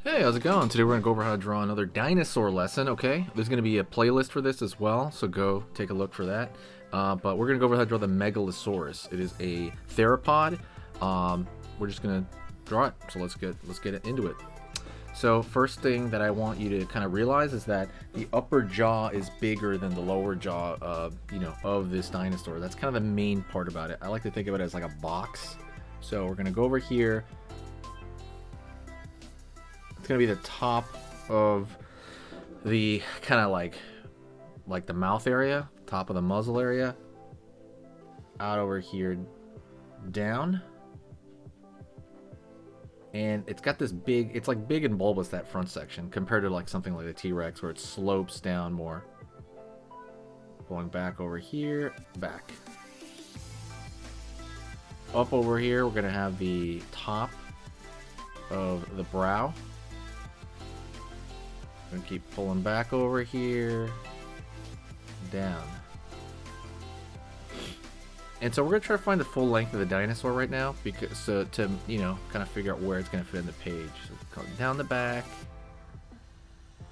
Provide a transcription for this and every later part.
Hey, how's it going? Today we're going to go over how to draw another dinosaur lesson, okay? There's going to be a playlist for this as well, so go take a look for that. But we're going to go over how to draw the Megalosaurus. It is a theropod. We're just going to draw it, so let's get into it. So first thing that I want you to kind of realize is that the upper jaw is bigger than the lower jaw of this dinosaur. That's kind of the main part about it. I like to think of it as like a box. So we're going to go over here. It's going to be the top of the kind of like the mouth area, top of the muzzle area, out over here, down. And it's got this big, it's like big and bulbous, that front section, compared to like something like the T-Rex where it slopes down more. Going back over here, back. Up over here, we're going to have the top of the brow. Gonna keep pulling back over here, down. And so we're gonna try to find the full length of the dinosaur right now, because to kind of figure out where it's gonna fit in the page. So go down the back,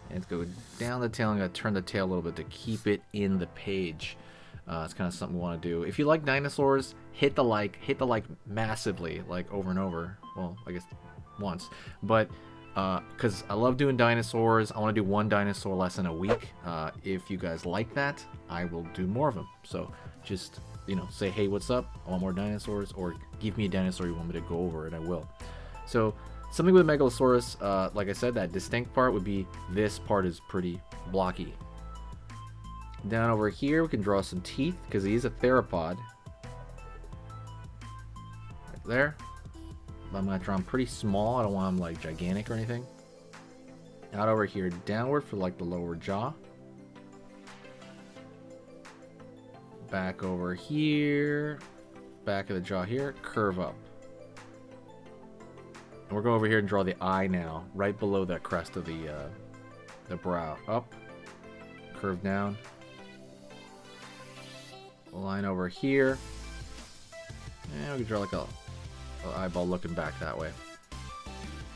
and let's go down the tail. I'm gonna turn the tail a little bit to keep it in the page. It's kind of something we want to do. If you like dinosaurs, hit the like massively, like over and over. Well, I guess once, but. Because I love doing dinosaurs. I want to do one dinosaur lesson a week. If you guys like that, I will do more of them. So just, say, hey, what's up? I want more dinosaurs, or give me a dinosaur you want me to go over, and I will. So something with Megalosaurus, like I said, that distinct part would be this part is pretty blocky. Down over here, we can draw some teeth, because he is a theropod. Right there. I'm going to draw him pretty small. I don't want him like gigantic or anything. Out over here, downward for like the lower jaw. Back over here. Back of the jaw here. Curve up. And we're going over here and draw the eye now, right below that crest of the brow. Up. Curve down. Line over here. And we can draw like a eyeball looking back that way.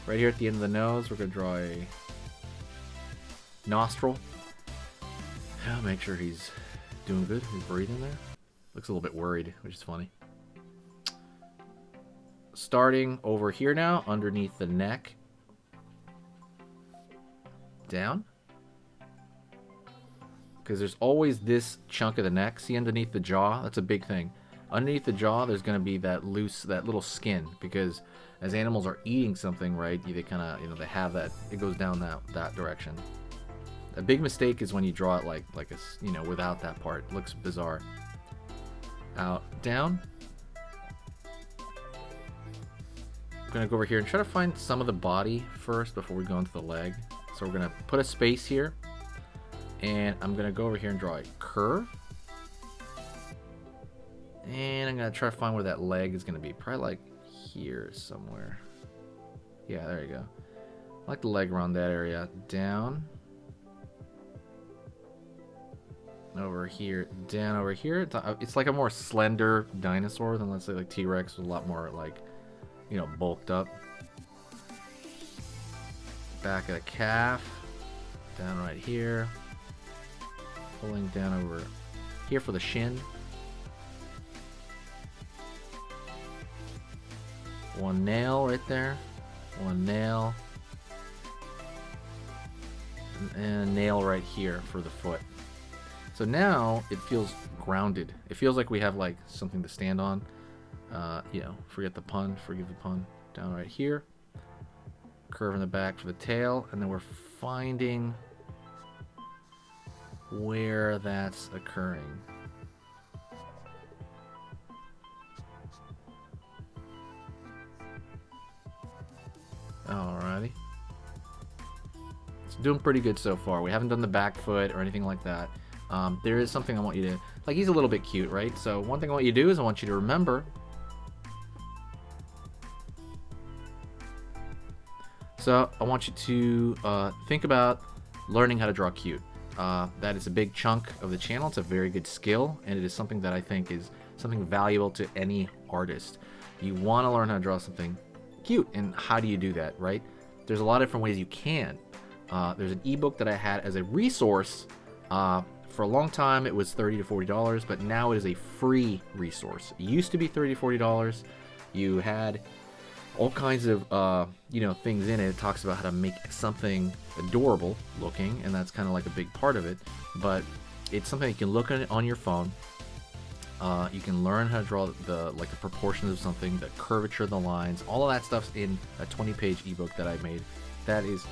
Right here at the end of the nose, we're going to draw a nostril. Make sure he's doing good. He's breathing there. Looks a little bit worried, which is funny. Starting over here now, underneath the neck. Down. Because there's always this chunk of the neck. See underneath the jaw? That's a big thing. Underneath the jaw, there's going to be that little skin, because as animals are eating something, right, they kind of, they have that, it goes down that direction. A big mistake is when you draw it like a, without that part. It looks bizarre. Out, down. I'm going to go over here and try to find some of the body first before we go into the leg. So we're going to put a space here, and I'm going to go over here and draw a curve. And I'm going to try to find where that leg is going to be. Probably like here somewhere. Yeah, there you go. I like the leg around that area. Down. Over here. Down over here. It's like a more slender dinosaur than, let's say, like T-Rex. Was a lot more like, bulked up. Back of the calf. Down right here. Pulling down over here for the shin. One nail right there. One nail. And a nail right here for the foot. So now it feels grounded. It feels like we have like something to stand on. Forget the pun. Forgive the pun. Down right here. Curve in the back for the tail. And then we're finding where that's occurring. Alrighty. It's doing pretty good so far. We haven't done the back foot or anything like that. There is something I want you to... Like, he's a little bit cute, right? So one thing I want you to do is I want you to remember... So I want you to think about learning how to draw cute. That is a big chunk of the channel. It's a very good skill, and it is something that I think is something valuable to any artist. You want to learn how to draw something cute, and how do you do that, right? There's a lot of different ways you can. There's an ebook that I had as a resource. For a long time it was $30 to $40, but now it is a free resource. It used to be $30 to $40. You had all kinds of things in it. It talks about how to make something adorable looking, and that's kind of like a big part of it. But it's something you can look at on your phone. You can learn how to draw the proportions of something, the curvature of the lines, all of that stuff's in a 20-page ebook that I made. That is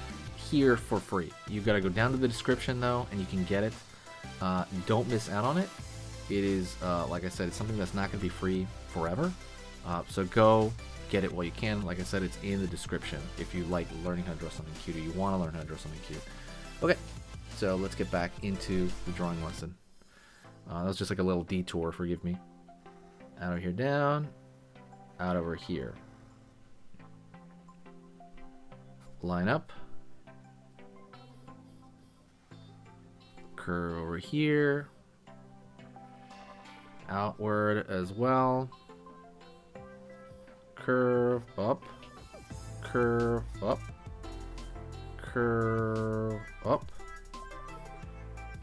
here for free. You've got to go down to the description though, and you can get it. Don't miss out on it. It is, like I said, it's something that's not going to be free forever. So go get it while you can. Like I said, it's in the description if you like learning how to draw something cute, or you want to learn how to draw something cute. Okay, so let's get back into the drawing lesson. That was just like a little detour, forgive me. Out over here, down, out over here. Line up. Curve over here. Outward as well. Curve up. Curve up. Curve up.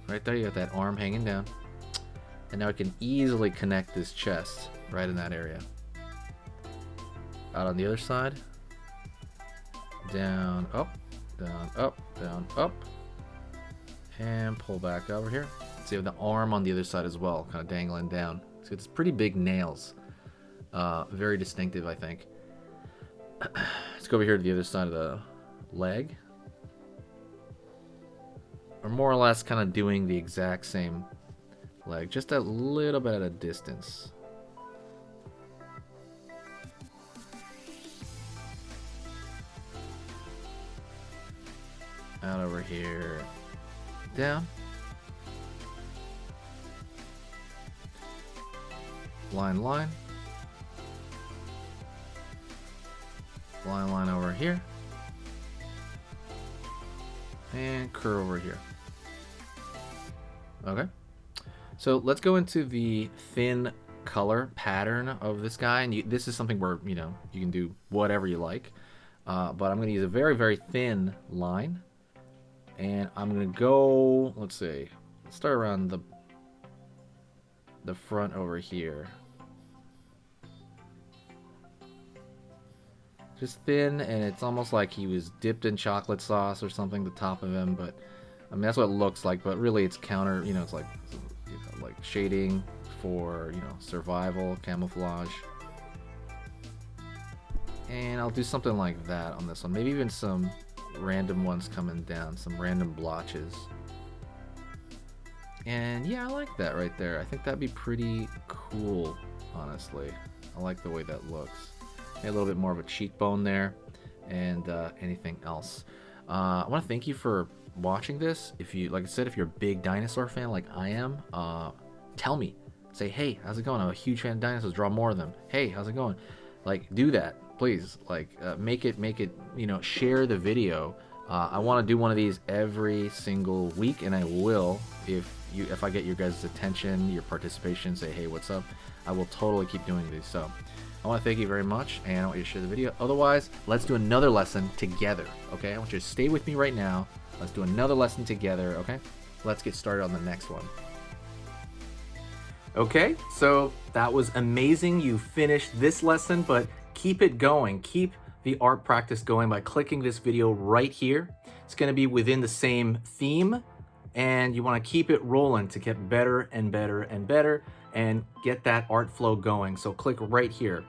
Right there, you got that arm hanging down. And now I can easily connect this chest right in that area. Out on the other side. Down, up, down, up, down, up. And pull back over here. So you have the arm on the other side as well, kind of dangling down. So it's pretty big nails. Very distinctive, I think. Let's go over here to the other side of the leg. We're more or less kind of doing the exact same leg, just a little bit at a distance. Out over here, down. Line, line. Line, line over here. And curve over here. Okay. So let's go into the thin color pattern of this guy, and this is something where you can do whatever you like, but I'm going to use a very, very thin line, and I'm going to go, let's start around the front over here, just thin, and it's almost like he was dipped in chocolate sauce or something, the top of him, but I mean that's what it looks like, but really it's counter, it's like shading for survival, camouflage. And I'll do something like that on this one, maybe even some random ones coming down, some random blotches. And yeah, I like that right there. I think that'd be pretty cool, honestly. I like the way that looks. A little bit more of a cheekbone there, and anything else. I want to thank you for watching this. If you, like I said, if you're a big dinosaur fan like I am, tell me. Say, hey, how's it going? I'm a huge fan of dinosaurs. Draw more of them. Hey, how's it going? Like, do that, please. Like, make it. Share the video. I want to do one of these every single week, and I will if I get your guys' attention, your participation. Say, hey, what's up? I will totally keep doing these. So I want to thank you very much, and I want you to share the video. Otherwise, let's do another lesson together, okay? I want you to stay with me right now. Let's do another lesson together, okay? Let's get started on the next one. Okay, so that was amazing. You finished this lesson, but keep it going. Keep the art practice going by clicking this video right here. It's going to be within the same theme, and you want to keep it rolling to get better and better and better and get that art flow going. So click right here.